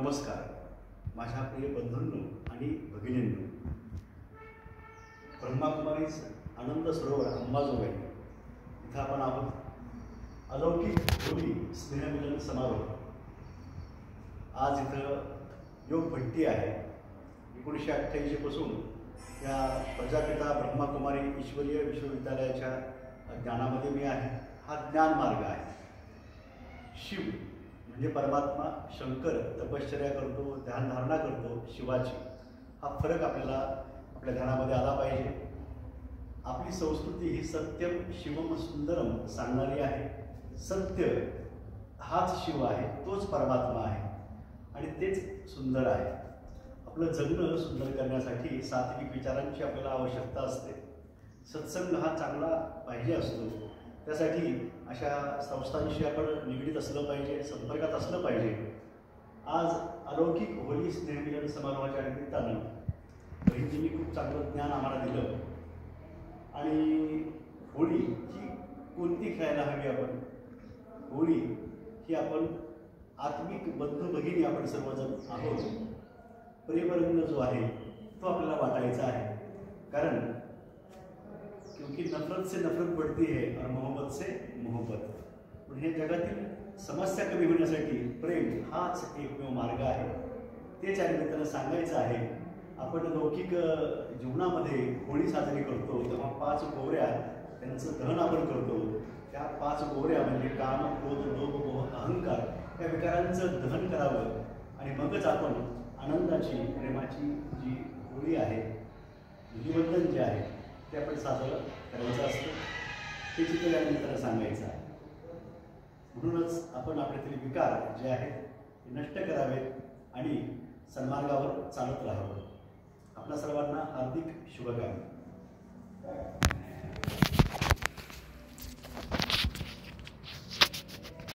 नमस्कार माझ्या प्रिय बंधूंनो आणि भगिनींनो, ब्रह्माकुमारीज आनंद सरोवर अंबाजोगाई इथं आपण आहोत. अलौकिक होली स्नेहमिलन समारोह. आज इथं योग भट्टी आहे. 1988 पासून या प्रजापिता ब्रह्माकुमारी ईश्वरीय विश्वविद्यालयाच्या ज्ञानामध्ये मी आहे. हा ज्ञान मार्ग आहे. शिव म्हणजे परमात्मा शंकर तपश्चर्या करतो, ध्यानधारणा करतो शिवाची. हा फरक आपल्याला आपल्या ध्यानामध्ये आला पाहिजे. आपली संस्कृती ही सत्यम शिवम सुंदरम सांगणारी आहे. सत्य हाच शिव आहे, तोच परमात्मा आहे आणि तेच सुंदर आहे. आपलं जगणं सुंदर करण्यासाठी सात्विक विचारांची आपल्याला आवश्यकता असते. सत्संग हा चांगला पाहिजे असतो. त्यासाठी अशा संस्थांशी आपण निगडीत असलं पाहिजे, संपर्कात असलं पाहिजे. आज अलौकिक होली स्नेहमिलन समारोहाच्या निमित्तानं बहिणींनी खूप चांगलं ज्ञान आम्हाला दिलं. आणि होळी ही कोणती खेळायला हवी आपण? होळी ही आपण आत्मिक बंधू भगिनी आपण सर्वजण आहोत. प्रेमरंग जो आहे तो आपल्याला वाटायचा आहे. कारण क्योंकि नफरत से नफरत बढ़ती है और मोहब्बत से मोहब्बत. पण हे जगातील समस्या कमी होण्यासाठी प्रेम हाच एकमेव मार्ग आहे. तेच या निमित्तानं सांगायचं आहे. आपण लौकिक जीवनामध्ये होळी साजरी करतो तेव्हा 5 गोवऱ्या त्यांचं दहन आपण करतो. त्या 5 गोवऱ्या म्हणजे काम, क्रोध, लोभ, मोह, अहंकार या विकारांचं दहन करावं आणि मगच आपण आनंदाची, प्रेमाची जी होळी आहे, धुलीवंदन जे आहे ते आपण साजरं करायचं असतं. ते चित्र या निमित्तानं सांगायचं आहे. म्हणूनच आपण आपल्यातील विकार जे आहेत ते नष्ट करावेत आणि सन्मार्गावर चालत राहावं. आपल्या सर्वांना हार्दिक शुभकामना.